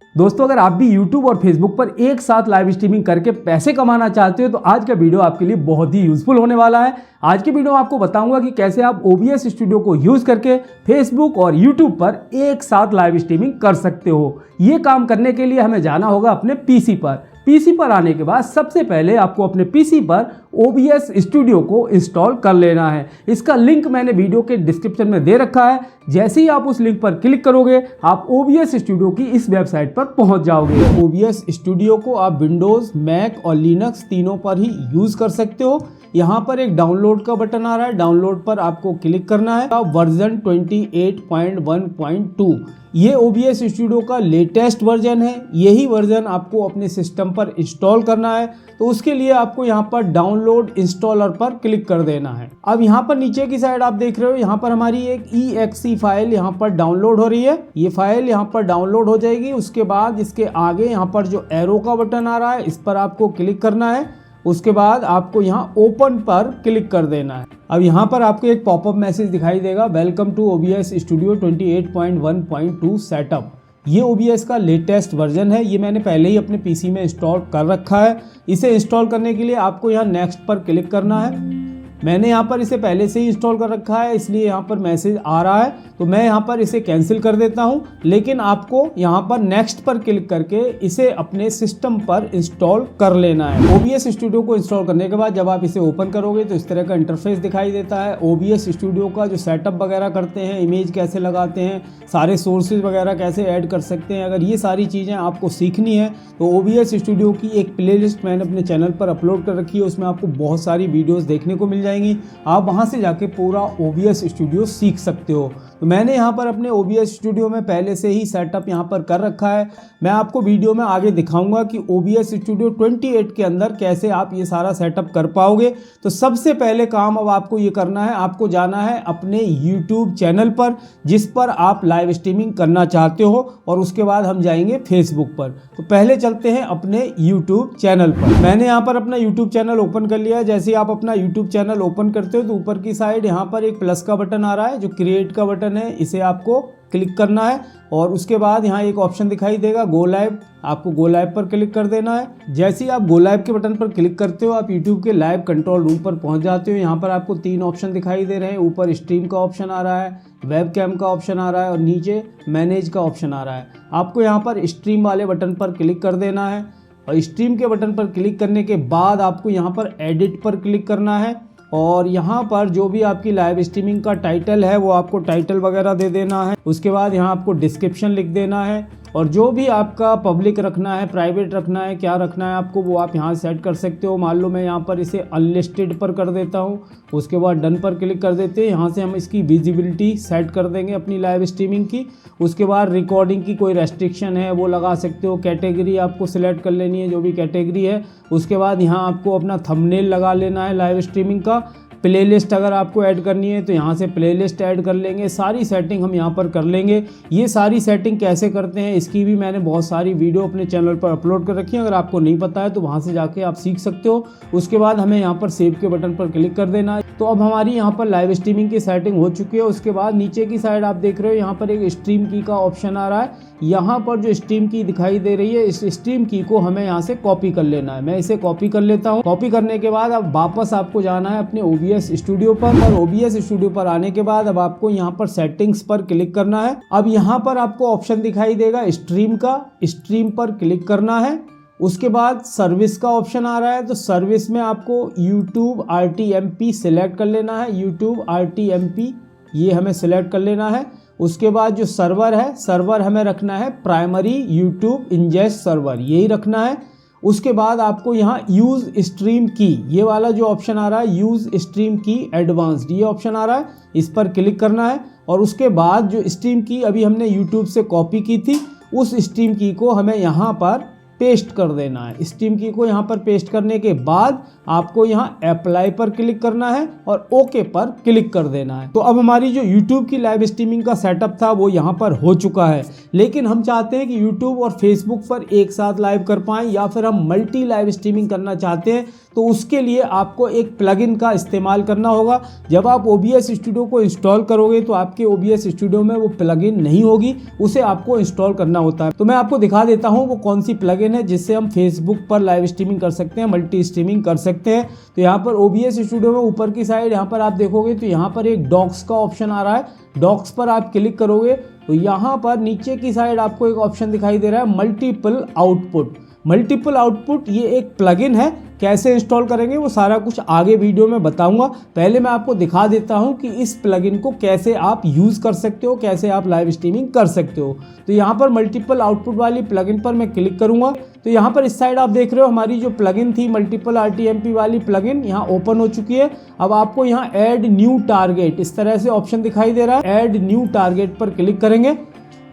दोस्तों, अगर आप भी YouTube और Facebook पर एक साथ लाइव स्ट्रीमिंग करके पैसे कमाना चाहते हो तो आज का वीडियो आपके लिए बहुत ही यूजफुल होने वाला है। आज की वीडियो में आपको बताऊंगा कि कैसे आप OBS स्टूडियो को यूज करके Facebook और YouTube पर एक साथ लाइव स्ट्रीमिंग कर सकते हो। ये काम करने के लिए हमें जाना होगा अपने PC पर। PC पर आने के बाद सबसे पहले आपको अपने PC पर OBS स्टूडियो को इंस्टॉल कर लेना है। इसका लिंक मैंने वीडियो के डिस्क्रिप्शन में दे रखा है। जैसे ही आप उस लिंक पर क्लिक करोगे आप OBS स्टूडियो की इस वेबसाइट पर पहुंच जाओगे। OBS स्टूडियो को आप विंडोज़, मैक और लिनक्स तीनों पर ही यूज़ कर सकते हो। यहाँ पर एक डाउनलोड का बटन आ रहा है, डाउनलोड पर आपको क्लिक करना है। वर्जन 28.1.2 ये OBS स्टूडियो का लेटेस्ट वर्जन है। यही वर्जन आपको अपने सिस्टम पर इंस्टॉल करना है, तो उसके लिए आपको यहाँ पर डाउनलोड इंस्टॉलर पर क्लिक कर देना है। अब यहाँ पर नीचे की साइड आप देख रहे हो, यहाँ पर हमारी एक exe फाइल यहाँ पर डाउनलोड हो रही है। ये फाइल यहाँ पर डाउनलोड हो जाएगी। उसके बाद इसके आगे यहाँ पर जो एरो का बटन आ रहा है इस पर आपको क्लिक करना है। उसके बाद आपको यहाँ ओपन पर क्लिक कर देना है। अब यहाँ पर आपको एक पॉपअप मैसेज दिखाई देगा, welcome to OBS studio 28.1.2 setup. ये OBS का लेटेस्ट वर्जन है। ये मैंने पहले ही अपने PC में इंस्टॉल कर रखा है। इसे इंस्टॉल करने के लिए आपको यहाँ नेक्स्ट पर क्लिक करना है। मैंने यहाँ पर इसे पहले से ही इंस्टॉल कर रखा है, इसलिए यहाँ पर मैसेज आ रहा है, तो मैं यहाँ पर इसे कैंसिल कर देता हूँ। लेकिन आपको यहाँ पर नेक्स्ट पर क्लिक करके इसे अपने सिस्टम पर इंस्टॉल कर लेना है। OBS स्टूडियो को इंस्टॉल करने के बाद जब आप इसे ओपन करोगे तो इस तरह का इंटरफेस दिखाई देता है। OBS स्टूडियो का जो सेटअप वगैरह करते हैं, इमेज कैसे लगाते हैं, सारे सोर्सेज वगैरह कैसे ऐड कर सकते हैं, अगर ये सारी चीज़ें आपको सीखनी है तो OBS स्टूडियो की एक प्लेलिस्ट मैंने अपने चैनल पर अपलोड कर रखी है। उसमें आपको बहुत सारी वीडियोज़ देखने को मिल जाएंगी। आप वहां से जाके पूरा OBS स्टूडियो सीख सकते हो। तो मैंने यहां पर अपने OBS स्टूडियो में पहले से ही सेटअप यहां पर कर रखा है। मैं आपको वीडियो में आगे दिखाऊंगा कि OBS स्टूडियो 28 के अंदर कैसे आप ये सारा सेटअप कर पाओगे। तो सबसे पहले काम अब आपको ये करना है, आपको जाना है अपने YouTube चैनल पर जिस पर आप लाइव स्ट्रीमिंग करना चाहते हो, और उसके बाद हम जाएंगे Facebook पर। तो पहले चलते हैं अपने YouTube चैनल पर। मैंने यहाँ पर अपना YouTube चैनल ओपन कर लिया है। जैसे ही आप अपना YouTube चैनल ओपन करते हो तो ऊपर की साइड यहाँ पर एक प्लस का बटन आ रहा है, जो क्रिएट का बटन है, इसे आपको क्लिक करना है। और उसके बाद यहाँ एक ऑप्शन दिखाई देगा गो लाइव, आपको गो लाइव पर क्लिक कर देना है। जैसे ही आप गो लाइव के बटन पर क्लिक करते हो आप YouTube के लाइव कंट्रोल रूम पर पहुंच जाते हो। यहाँ पर आपको 3 ऑप्शन दिखाई दे रहे हैं। ऊपर स्ट्रीम का ऑप्शन आ रहा है, वेब कैम का ऑप्शन आ रहा है और नीचे मैनेज का ऑप्शन आ रहा है। आपको यहाँ पर स्ट्रीम वाले बटन पर क्लिक कर देना है, और स्ट्रीम के बटन पर क्लिक करने के बाद आपको यहाँ पर एडिट पर क्लिक करना है। और यहाँ पर जो भी आपकी लाइव स्ट्रीमिंग का टाइटल है वो आपको टाइटल वगैरह दे देना है। उसके बाद यहाँ आपको डिस्क्रिप्शन लिख देना है, और जो भी आपका पब्लिक रखना है, प्राइवेट रखना है, क्या रखना है आपको, वो आप यहाँ सेट कर सकते हो। मान लो मैं यहाँ पर इसे अनलिस्टेड पर कर देता हूँ। उसके बाद डन पर क्लिक कर देते हैं। यहाँ से हम इसकी विजिबिलिटी सेट कर देंगे अपनी लाइव स्ट्रीमिंग की। उसके बाद रिकॉर्डिंग की कोई रेस्ट्रिक्शन है वो लगा सकते हो। कैटेगरी आपको सिलेक्ट कर लेनी है, जो भी कैटेगरी है। उसके बाद यहाँ आपको अपना थंबनेल लगा लेना है लाइव स्ट्रीमिंग का। प्लेलिस्ट अगर आपको ऐड करनी है तो यहाँ से प्लेलिस्ट ऐड कर लेंगे। सारी सेटिंग हम यहाँ पर कर लेंगे। ये सारी सेटिंग कैसे करते हैं इसकी भी मैंने बहुत सारी वीडियो अपने चैनल पर अपलोड कर रखी है। अगर आपको नहीं पता है तो वहाँ से जाके आप सीख सकते हो। उसके बाद हमें यहाँ पर सेव के बटन पर क्लिक कर देना है। तो अब हमारी यहाँ पर लाइव स्ट्रीमिंग की सेटिंग हो चुकी है। उसके बाद नीचे की साइड आप देख रहे हो यहाँ पर एक स्ट्रीम की का ऑप्शन आ रहा है। यहाँ पर जो स्ट्रीम की दिखाई दे रही है, इस स्ट्रीम की को हमें यहाँ से कॉपी कर लेना है। मैं इसे कॉपी कर लेता हूँ। कॉपी करने के बाद अब वापस आपको जाना है अपने OBS स्टूडियो पर, और OBS स्टूडियो पर आने के बाद अब आपको यहाँ पर सेटिंग्स पर क्लिक करना है। अब यहाँ पर आपको ऑप्शन दिखाई देगा स्ट्रीम का, स्ट्रीम पर क्लिक करना है। उसके बाद सर्विस का ऑप्शन आ रहा है, तो सर्विस में आपको YouTube RTMP सिलेक्ट कर लेना है। YouTube RTMP ये हमें सिलेक्ट कर लेना है। उसके बाद जो सर्वर है, सर्वर हमें रखना है प्राइमरी YouTube इंजेस्ट सर्वर, यही रखना है। उसके बाद आपको यहाँ यूज़ स्ट्रीम की, ये वाला जो ऑप्शन आ रहा है यूज़ स्ट्रीम की एडवांस्ड, ये ऑप्शन आ रहा है, इस पर क्लिक करना है। और उसके बाद जो स्ट्रीम की अभी हमने YouTube से कॉपी की थी, उस स्ट्रीम की को हमें यहाँ पर पेस्ट कर देना है। स्ट्रीम की को यहाँ पर पेस्ट करने के बाद आपको यहाँ अप्लाई पर क्लिक करना है और ओके पर क्लिक कर देना है। तो अब हमारी जो यूट्यूब की लाइव स्ट्रीमिंग का सेटअप था वो यहाँ पर हो चुका है, लेकिन हम चाहते हैं कि यूट्यूब और फेसबुक पर एक साथ लाइव कर पाएँ या फिर हम मल्टी लाइव स्ट्रीमिंग करना चाहते हैं। तो उसके लिए आपको एक प्लगइन का इस्तेमाल करना होगा। जब आप OBS स्टूडियो को इंस्टॉल करोगे तो आपके OBS स्टूडियो में वो प्लगइन नहीं होगी, उसे आपको इंस्टॉल करना होता है। तो मैं आपको दिखा देता हूँ वो कौन सी प्लगइन है जिससे हम फेसबुक पर लाइव स्ट्रीमिंग कर सकते हैं, मल्टी स्ट्रीमिंग कर सकते हैं। तो यहाँ पर OBS स्टूडियो में ऊपर की साइड यहाँ पर आप देखोगे तो यहाँ पर एक डॉक्स का ऑप्शन आ रहा है। डॉक्स पर आप क्लिक करोगे तो यहाँ पर नीचे की साइड आपको एक ऑप्शन दिखाई दे रहा है मल्टीपल आउटपुट। मल्टीपल आउटपुट ये एक प्लगइन है। कैसे इंस्टॉल करेंगे वो सारा कुछ आगे वीडियो में बताऊंगा। पहले मैं आपको दिखा देता हूं कि इस प्लगइन को कैसे आप यूज़ कर सकते हो, कैसे आप लाइव स्ट्रीमिंग कर सकते हो। तो यहाँ पर मल्टीपल आउटपुट वाली प्लगइन पर मैं क्लिक करूंगा तो यहाँ पर इस साइड आप देख रहे हो हमारी जो प्लगइन थी मल्टीपल RTMP वाली प्लगइन यहाँ ओपन हो चुकी है। अब आपको यहाँ ऐड न्यू टारगेट इस तरह से ऑप्शन दिखाई दे रहा है। ऐड न्यू टारगेट पर क्लिक करेंगे।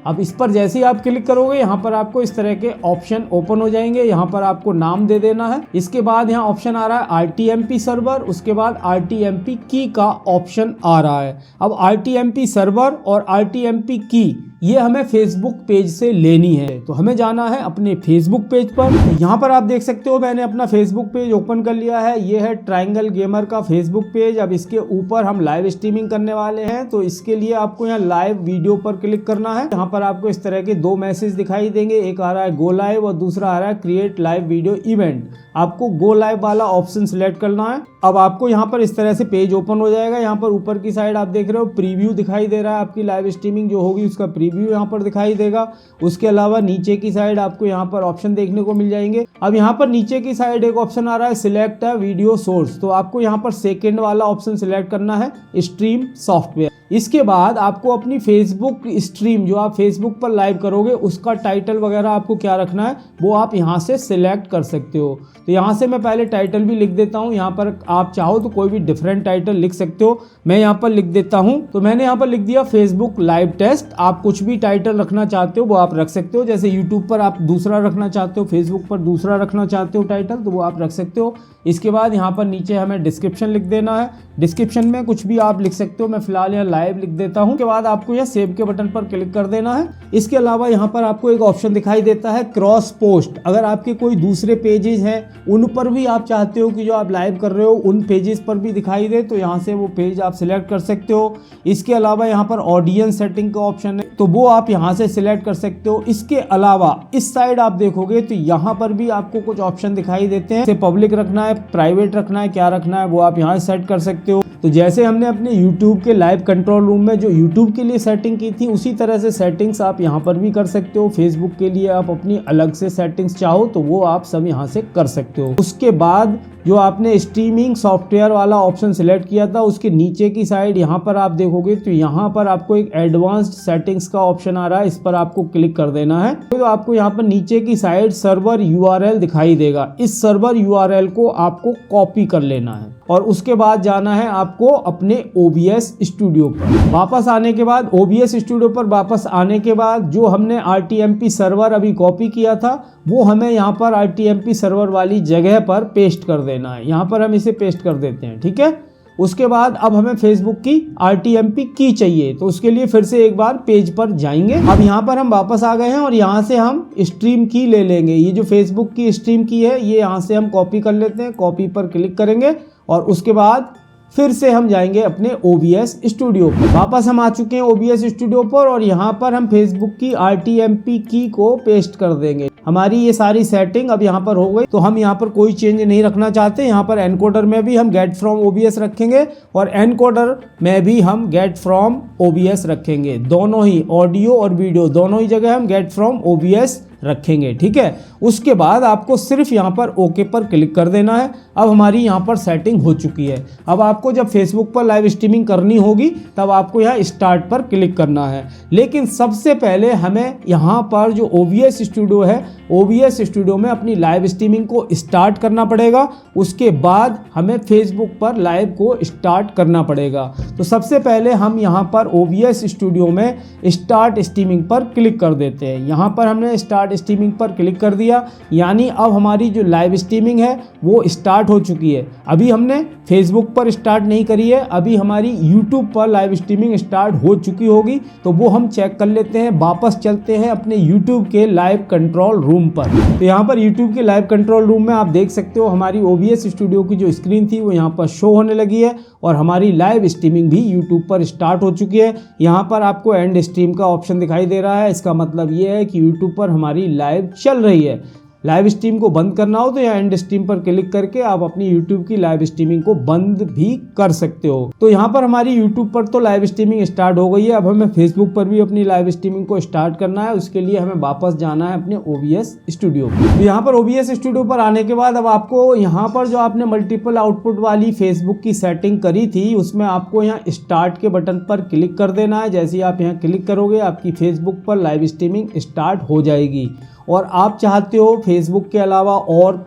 अब इस पर जैसे ही आप क्लिक करोगे यहाँ पर आपको इस तरह के ऑप्शन ओपन हो जाएंगे। यहाँ पर आपको नाम दे देना है। इसके बाद यहाँ ऑप्शन आ रहा है RTMP सर्वर, उसके बाद RTMP की का ऑप्शन आ रहा है। अब RTMP सर्वर और RTMP की ये हमें फेसबुक पेज से लेनी है। तो हमें जाना है अपने फेसबुक पेज पर। यहाँ पर आप देख सकते हो मैंने अपना फेसबुक पेज ओपन कर लिया है। ये है ट्रायंगल गेमर का फेसबुक पेज। अब इसके ऊपर हम लाइव स्ट्रीमिंग करने वाले हैं, तो इसके लिए आपको यहाँ लाइव वीडियो पर क्लिक करना है। यहाँ पर आपको इस तरह के दो मैसेज दिखाई देंगे, एक आ रहा है गो लाइव और दूसरा आ रहा है क्रिएट लाइव वीडियो इवेंट। आपको गो लाइव वाला ऑप्शन सिलेक्ट करना है। अब आपको यहाँ पर इस तरह से पेज ओपन हो जाएगा। यहाँ पर ऊपर की साइड आप देख रहे हो प्रीव्यू दिखाई दे रहा है। आपकी लाइव स्ट्रीमिंग जो होगी उसका प्रीव्यू यहाँ पर दिखाई देगा। उसके अलावा नीचे की साइड आपको यहाँ पर ऑप्शन देखने को मिल जाएंगे। अब यहाँ पर नीचे की साइड एक ऑप्शन आ रहा है सिलेक्ट अ वीडियो सोर्स। तो आपको यहाँ पर सेकेंड वाला ऑप्शन सिलेक्ट करना है, स्ट्रीम सॉफ्टवेयर। इसके बाद आपको अपनी फेसबुक स्ट्रीम जो आप फेसबुक पर लाइव करोगे उसका टाइटल वगैरह आपको क्या रखना है वो आप यहाँ से सिलेक्ट कर सकते हो। तो यहाँ से मैं पहले टाइटल भी लिख देता हूँ। यहाँ पर आप चाहो तो कोई भी डिफरेंट टाइटल लिख सकते हो। मैं यहाँ पर लिख देता हूँ। तो मैंने यहाँ पर लिख दिया फेसबुक लाइव टेस्ट। आप कुछ भी टाइटल रखना चाहते हो वो आप रख सकते हो। जैसे यूट्यूब पर आप दूसरा रखना चाहते हो, फेसबुक पर दूसरा रखना चाहते हो टाइटल, तो वो आप रख सकते हो। इसके बाद यहाँ पर नीचे हमें डिस्क्रिप्शन लिख देना है। डिस्क्रिप्शन में कुछ भी आप लिख सकते हो। मैं फिलहाल यहाँ लाइव लिख देता हूँ। उसके बाद आपको यहाँ सेव के बटन पर क्लिक कर देना है। इसके अलावा यहाँ पर आपको एक ऑप्शन दिखाई देता है क्रॉस पोस्ट। अगर आपके कोई दूसरे पेजेस हैं उन पर भी आप चाहते हो कि जो आप लाइव कर रहे हो उन पेजेस पर भी दिखाई दे, तो यहाँ से वो पेज आप सिलेक्ट कर सकते हो। इसके अलावा यहाँ पर ऑडियंस सेटिंग का ऑप्शन है, तो वो आप यहाँ से सिलेक्ट कर सकते हो। इसके अलावा इस साइड आप देखोगे तो यहाँ पर भी आपको कुछ ऑप्शन दिखाई देते हैं। जैसे पब्लिक रखना है, प्राइवेट रखना है, क्या रखना है वो आप यहाँ सेट कर सकते हो। तो जैसे हमने अपने YouTube के लाइव कंट्रोल रूम में जो YouTube के लिए सेटिंग की थी उसी तरह से सेटिंग्स आप यहाँ पर भी कर सकते हो। फेसबुक के लिए आप अपनी अलग से सेटिंग्स चाहो तो वो आप सब यहाँ से कर सकते हो। उसके बाद जो आपने स्ट्रीमिंग सॉफ्टवेयर वाला ऑप्शन सिलेक्ट किया था उसके नीचे की साइड यहाँ पर आप देखोगे तो यहाँ पर आपको एक एडवांस्ड सेटिंग्स का ऑप्शन आ रहा है। इस पर आपको क्लिक कर देना है। तो आपको यहाँ पर नीचे की साइड सर्वर URL दिखाई देगा। इस सर्वर URL को आपको कॉपी कर लेना है और उसके बाद जाना है आपको अपने OBS स्टूडियो पर। वापस आने के बाद OBS स्टूडियो पर वापस आने के बाद जो हमने RTMP सर्वर अभी कॉपी किया था वो हमें यहाँ पर RTMP सर्वर वाली जगह पर पेस्ट कर देना है। यहाँ पर हम इसे पेस्ट कर देते हैं, ठीक है। उसके बाद अब हमें फेसबुक की RTMP की चाहिए, तो उसके लिए फिर से एक बार पेज पर जाएंगे। अब यहाँ पर हम वापस आ गए हैं और यहाँ से हम स्ट्रीम की ले लेंगे। ये जो फेसबुक की स्ट्रीम की है ये यहाँ से हम कॉपी कर लेते हैं। कॉपी पर क्लिक करेंगे और उसके बाद फिर से हम जाएंगे अपने OBS स्टूडियो पर। वापस हम आ चुके हैं OBS स्टूडियो पर और यहाँ पर हम फेसबुक की RTMP की को पेस्ट कर देंगे। हमारी ये सारी सेटिंग अब यहाँ पर हो गई। तो हम यहाँ पर कोई चेंज नहीं रखना चाहते। यहाँ पर एनकोडर में भी हम गेट फ्रॉम OBS रखेंगे और एनकोडर में भी हम गेट फ्रॉम OBS रखेंगे। दोनों ही ऑडियो और वीडियो दोनों ही जगह हम गेट फ्रॉम OBS रखेंगे, ठीक है। उसके बाद आपको सिर्फ यहाँ पर ओके पर क्लिक कर देना है। अब हमारी यहाँ पर सेटिंग हो चुकी है। अब आपको जब फेसबुक पर लाइव स्ट्रीमिंग करनी होगी तब आपको यहाँ स्टार्ट पर क्लिक करना है। लेकिन सबसे पहले हमें यहाँ पर जो OBS स्टूडियो है OBS स्टूडियो में अपनी लाइव स्ट्रीमिंग को स्टार्ट करना पड़ेगा। उसके बाद हमें फेसबुक पर लाइव को स्टार्ट करना पड़ेगा। तो सबसे पहले हम यहाँ पर OBS स्टूडियो में स्टार्ट स्ट्रीमिंग पर क्लिक कर देते हैं। यहाँ पर हमने स्टार्ट स्ट्रीमिंग पर क्लिक कर दिया, यानी अब हमारी जो लाइव स्ट्रीमिंग है वो स्टार्ट हो चुकी है। अभी हमने फेसबुक पर स्टार्ट नहीं करी है, अभी हमारी यूट्यूब पर लाइव स्ट्रीमिंग स्टार्ट हो चुकी होगी, तो वो हम चेक कर लेते हैं। वापस चलते हैं अपने यूट्यूब के लाइव कंट्रोल रूम पर। तो यहाँ पर यूट्यूब के लाइव कंट्रोल रूम में आप देख सकते हो हमारी OBS स्टूडियो की जो स्क्रीन थी वो यहाँ पर शो होने लगी है और हमारी लाइव स्ट्रीमिंग भी यूट्यूब पर स्टार्ट हो चुकी है। यहाँ पर आपको एंड स्ट्रीम का ऑप्शन दिखाई दे रहा है, इसका मतलब ये है कि यूट्यूब पर हमारी लाइव चल रही है। लाइव स्ट्रीम को बंद करना हो तो यहाँ एंड स्ट्रीम पर क्लिक करके आप अपनी यूट्यूब की लाइव स्ट्रीमिंग को बंद भी कर सकते हो। तो यहाँ पर हमारी यूट्यूब पर तो लाइव स्ट्रीमिंग स्टार्ट हो गई है। अब हमें फेसबुक पर भी अपनी लाइव स्ट्रीमिंग को स्टार्ट करना है, उसके लिए हमें वापस जाना है अपने OBS स्टूडियो। तो यहाँ पर OBS स्टूडियो पर आने के बाद अब आपको यहाँ पर जो आपने मल्टीपल आउटपुट वाली फेसबुक की सेटिंग करी थी उसमें आपको यहाँ स्टार्ट के बटन पर क्लिक कर देना है। जैसे ही आप यहाँ क्लिक करोगे आपकी फेसबुक पर लाइव स्ट्रीमिंग स्टार्ट हो जाएगी। और आप चाहते हो फेसबुक के अलावा और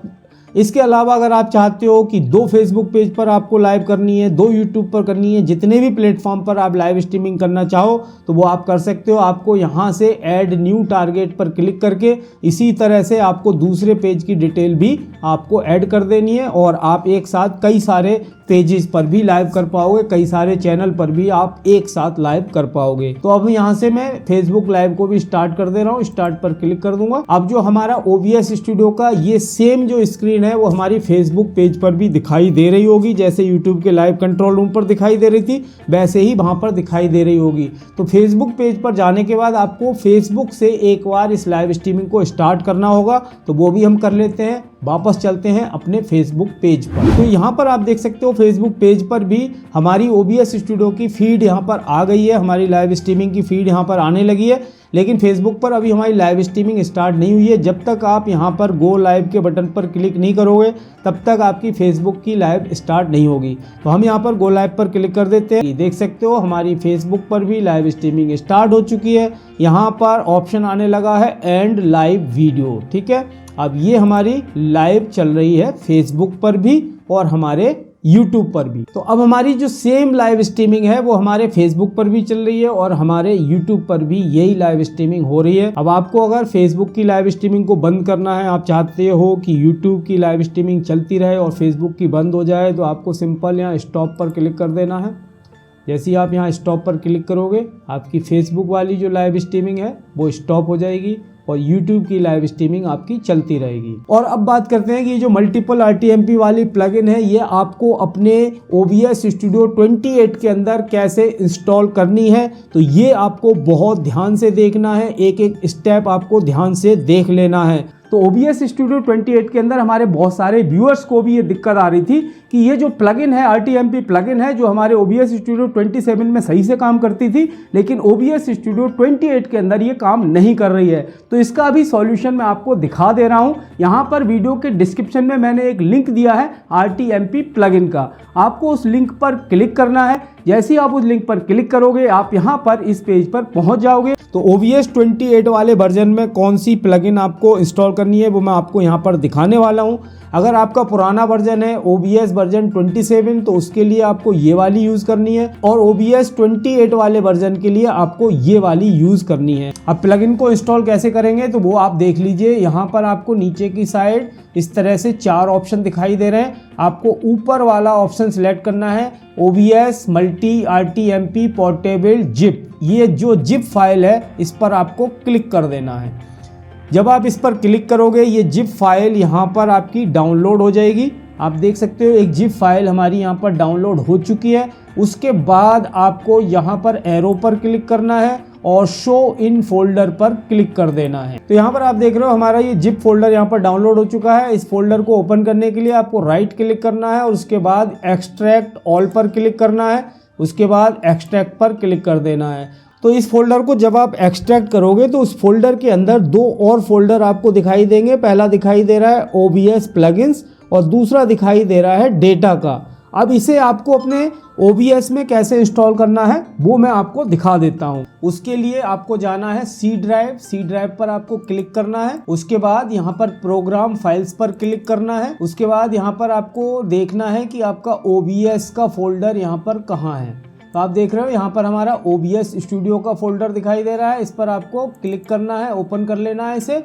इसके अलावा अगर आप चाहते हो कि 2 फेसबुक पेज पर आपको लाइव करनी है, 2 यूट्यूब पर करनी है, जितने भी प्लेटफॉर्म पर आप लाइव स्ट्रीमिंग करना चाहो तो वो आप कर सकते हो। आपको यहाँ से ऐड न्यू टारगेट पर क्लिक करके इसी तरह से आपको दूसरे पेज की डिटेल भी आपको ऐड कर देनी है और आप एक साथ कई सारे पेजेस पर भी लाइव कर पाओगे, कई सारे चैनल पर भी आप एक साथ लाइव कर पाओगे। तो अब यहाँ से मैं फेसबुक लाइव को भी स्टार्ट कर दे रहा हूँ, स्टार्ट पर क्लिक कर दूंगा। अब जो हमारा OBS स्टूडियो का ये सेम जो स्क्रीन है वो हमारी फेसबुक पेज पर भी दिखाई दे रही होगी। जैसे यूट्यूब के लाइव कंट्रोल रूम पर दिखाई दे रही थी वैसे ही वहां पर दिखाई दे रही होगी। तो फेसबुक पेज पर जाने के बाद आपको फेसबुक से एक बार इस लाइव स्ट्रीमिंग को स्टार्ट करना होगा, तो वो भी हम कर लेते हैं। वापस चलते हैं अपने फेसबुक पेज पर। तो यहाँ पर आप देख सकते हो फेसबुक पेज पर भी हमारी OBS स्टूडियो की फीड यहाँ पर आ गई है, हमारी लाइव स्ट्रीमिंग की फीड यहाँ पर आने लगी है। लेकिन फेसबुक पर अभी हमारी लाइव स्ट्रीमिंग स्टार्ट नहीं हुई है। जब तक आप यहाँ पर गो लाइव के बटन पर क्लिक नहीं करोगे तब तक आपकी फेसबुक की लाइव स्टार्ट नहीं होगी। तो हम यहाँ पर गो लाइव पर क्लिक कर देते हैं। देख सकते हो हमारी फेसबुक पर भी लाइव स्ट्रीमिंग स्टार्ट हो चुकी है। यहाँ पर ऑप्शन आने लगा है एंड लाइव वीडियो, ठीक है। अब ये हमारी लाइव चल रही है फेसबुक पर भी और हमारे YouTube पर भी। तो अब हमारी जो सेम लाइव स्ट्रीमिंग है वो हमारे फेसबुक पर भी चल रही है और हमारे YouTube पर भी यही लाइव स्ट्रीमिंग हो रही है। अब आपको अगर फेसबुक की लाइव स्ट्रीमिंग को बंद करना है, आप चाहते हो कि YouTube की लाइव स्ट्रीमिंग चलती रहे और फेसबुक की बंद हो जाए, तो आपको सिंपल यहाँ स्टॉप पर क्लिक कर देना है। जैसे ही आप यहाँ स्टॉप पर क्लिक करोगे आपकी फेसबुक वाली जो लाइव स्ट्रीमिंग है वो स्टॉप हो जाएगी और YouTube की लाइव स्ट्रीमिंग आपकी चलती रहेगी। और अब बात करते हैं कि ये जो मल्टीपल RTMP वाली प्लगइन है ये आपको अपने OBS स्टूडियो 28 के अंदर कैसे इंस्टॉल करनी है। तो ये आपको बहुत ध्यान से देखना है, एक एक स्टेप आपको ध्यान से देख लेना है। तो OBS स्टूडियो 28 के अंदर हमारे बहुत सारे व्यूअर्स को भी ये दिक्कत आ रही थी कि ये जो प्लगइन है RTMP प्लगइन है जो हमारे OBS स्टूडियो 27 में सही से काम करती थी, लेकिन OBS स्टूडियो 28 के अंदर ये काम नहीं कर रही है। तो इसका अभी सॉल्यूशन मैं आपको दिखा दे रहा हूँ। यहाँ पर वीडियो के डिस्क्रिप्शन में मैंने एक लिंक दिया है RTMP प्लगइन का, आपको उस लिंक पर क्लिक करना है। जैसे ही आप उस लिंक पर क्लिक करोगे आप यहाँ पर इस पेज पर पहुँच जाओगे। तो OBS 28 वाले वर्जन में कौन सी प्लगइन आपको इंस्टॉल करनी है वो मैं आपको यहाँ पर दिखाने वाला हूँ। अगर आपका पुराना वर्जन है OBS वर्जन 27 तो उसके लिए आपको ये वाली यूज़ करनी है और OBS 28 वाले वर्जन के लिए आपको ये वाली यूज़ करनी है। अब प्लगइन को इंस्टॉल कैसे करेंगे तो वो आप देख लीजिए। यहाँ पर आपको नीचे की साइड इस तरह से 4 ऑप्शन दिखाई दे रहे हैं। आपको ऊपर वाला ऑप्शन सिलेक्ट करना है OBS multi RTMP portable zip. ये जो जिप फाइल है इस पर आपको क्लिक कर देना है। जब आप इस पर क्लिक करोगे ये जिप फाइल यहाँ पर आपकी डाउनलोड हो जाएगी। आप देख सकते हो एक जिप फाइल हमारी यहाँ पर डाउनलोड हो चुकी है। उसके बाद आपको यहाँ पर एरो पर क्लिक करना है और शो इन फोल्डर पर क्लिक कर देना है। तो यहाँ पर आप देख रहे हो हमारा ये जिप फोल्डर यहाँ पर डाउनलोड हो चुका है। इस फोल्डर को ओपन करने के लिए आपको राइट क्लिक करना है और उसके बाद एक्सट्रैक्ट ऑल पर क्लिक करना है। उसके बाद एक्सट्रैक्ट पर क्लिक कर देना है। तो इस फोल्डर को जब आप एक्सट्रैक्ट करोगे तो उस फोल्डर के अंदर 2 और फोल्डर आपको दिखाई देंगे। पहला दिखाई दे रहा है OBS प्लगइन्स और दूसरा दिखाई दे रहा है डेटा का। अब इसे आपको अपने OBS में कैसे इंस्टॉल करना है वो मैं आपको दिखा देता हूँ। उसके लिए आपको जाना है C ड्राइव पर आपको क्लिक करना है। उसके बाद यहाँ पर प्रोग्राम फाइल्स पर क्लिक करना है। उसके बाद यहाँ पर आपको देखना है कि आपका OBS का फोल्डर यहाँ पर कहाँ है। तो आप देख रहे हो यहाँ पर हमारा OBS स्टूडियो का फोल्डर दिखाई दे रहा है। इस पर आपको क्लिक करना है, ओपन कर लेना है इसे।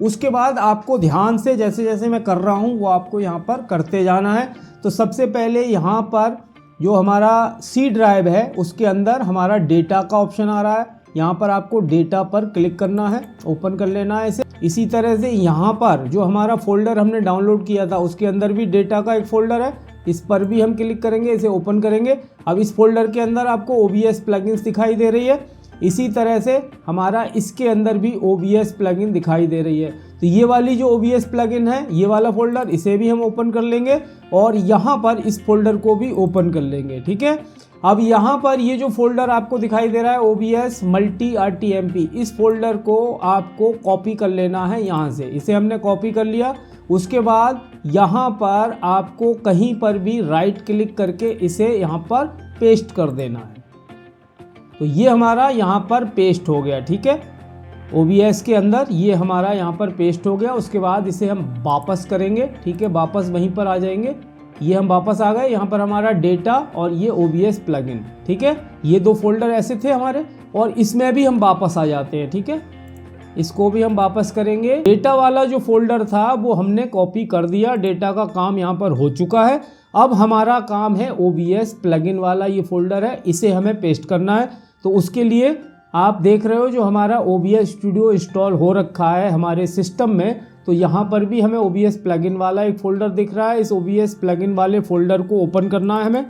उसके बाद आपको ध्यान से जैसे जैसे मैं कर रहा हूँ वो आपको यहाँ पर करते जाना है। तो सबसे पहले यहाँ पर जो हमारा सी ड्राइव है उसके अंदर हमारा डेटा का ऑप्शन आ रहा है, यहाँ पर आपको डेटा पर क्लिक करना है, ओपन कर लेना है इसे। इसी तरह से यहाँ पर जो हमारा फोल्डर हमने डाउनलोड किया था उसके अंदर भी डेटा का एक फोल्डर है, इस पर भी हम क्लिक करेंगे, इसे ओपन करेंगे। अब इस फोल्डर के अंदर आपको OBS प्लगइन्स दिखाई दे रही है। इसी तरह से हमारा इसके अंदर भी OBS प्लगइन दिखाई दे रही है। तो ये वाली जो OBS प्लगइन है, ये वाला फोल्डर, इसे भी हम ओपन कर लेंगे और यहाँ पर इस फोल्डर को भी ओपन कर लेंगे। ठीक है, अब यहाँ पर ये जो फोल्डर आपको दिखाई दे रहा है OBS मल्टी RTMP, इस फोल्डर को आपको कॉपी कर लेना है यहाँ से। इसे हमने कॉपी कर लिया। उसके बाद यहाँ पर आपको कहीं पर भी राइट क्लिक करके इसे यहाँ पर पेस्ट कर देना है। तो ये हमारा यहाँ पर पेस्ट हो गया। ठीक है, OBS के अंदर ये हमारा यहाँ पर पेस्ट हो गया। उसके बाद इसे हम वापस करेंगे। ठीक है, वापस वहीं पर आ जाएंगे। ये हम वापस आ गए, यहाँ पर हमारा डेटा और ये OBS प्लगइन। ठीक है, ये दो फोल्डर ऐसे थे हमारे और इसमें भी हम वापस आ जाते हैं। ठीक है, इसको भी हम वापस करेंगे। डेटा वाला जो फोल्डर था वो हमने कॉपी कर दिया, डेटा का काम यहाँ पर हो चुका है। अब हमारा काम है OBS प्लगइन वाला ये फोल्डर है, इसे हमें पेस्ट करना है। तो उसके लिए आप देख रहे हो जो हमारा OBS स्टूडियो इंस्टॉल हो रखा है हमारे सिस्टम में, तो यहाँ पर भी हमें OBS प्लगइन वाला एक फ़ोल्डर दिख रहा है। इस OBS प्लगइन वाले फ़ोल्डर को ओपन करना है हमें,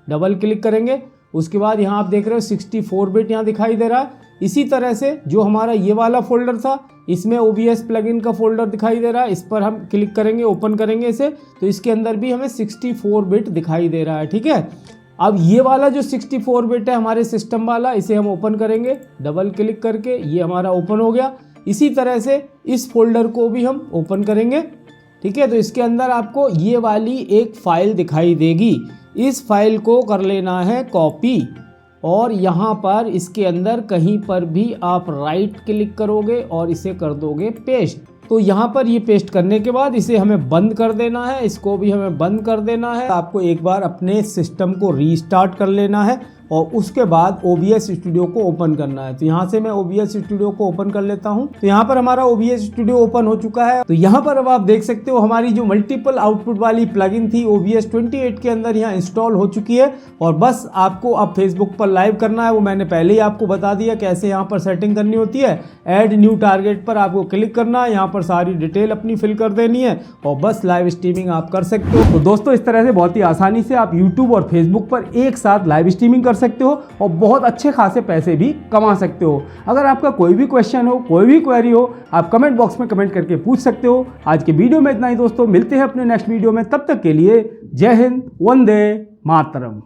डबल क्लिक करेंगे। उसके बाद यहाँ आप देख रहे हो 64 बिट यहाँ दिखाई दे रहा है। इसी तरह से जो हमारा ये वाला फ़ोल्डर था इसमें OBS प्लगइन का फ़ोल्डर दिखाई दे रहा है, इस पर हम क्लिक करेंगे, ओपन करेंगे इसे, तो इसके अंदर भी हमें 64 बिट दिखाई दे रहा है। ठीक है, अब ये वाला जो 64 बिट है हमारे सिस्टम वाला, इसे हम ओपन करेंगे डबल क्लिक करके, ये हमारा ओपन हो गया। इसी तरह से इस फोल्डर को भी हम ओपन करेंगे। ठीक है, तो इसके अंदर आपको ये वाली एक फ़ाइल दिखाई देगी, इस फाइल को कर लेना है कॉपी और यहाँ पर इसके अंदर कहीं पर भी आप राइट क्लिक करोगे और इसे कर दोगे पेस्ट। तो यहाँ पर ये पेस्ट करने के बाद इसे हमें बंद कर देना है, इसको भी हमें बंद कर देना है। आपको एक बार अपने सिस्टम को रीस्टार्ट कर लेना है और उसके बाद OBS स्टूडियो को ओपन करना है। तो यहाँ से मैं OBS स्टूडियो को ओपन कर लेता हूँ। तो यहाँ पर हमारा OBS स्टूडियो ओपन हो चुका है। तो यहाँ पर अब आप देख सकते हो हमारी जो मल्टीपल आउटपुट वाली प्लगइन थी OBS 28 के अंदर यहाँ इंस्टॉल हो चुकी है और बस आपको अब फेसबुक पर लाइव करना है। वो मैंने पहले ही आपको बता दिया कैसे यहाँ पर सेटिंग करनी होती है। ऐड न्यू टारगेट पर आपको क्लिक करना है, यहाँ पर सारी डिटेल अपनी फिल कर देनी है और बस लाइव स्ट्रीमिंग आप कर सकते हो। तो दोस्तों इस तरह से बहुत ही आसानी से आप यूट्यूब और फेसबुक पर एक साथ लाइव स्ट्रीमिंग कर सकते हो और बहुत अच्छे खासे पैसे भी कमा सकते हो। अगर आपका कोई भी क्वेश्चन हो, कोई भी क्वेरी हो, आप कमेंट बॉक्स में कमेंट करके पूछ सकते हो। आज के वीडियो में इतना ही दोस्तों, मिलते हैं अपने नेक्स्ट वीडियो में। तब तक के लिए जय हिंद, वंदे मातरम।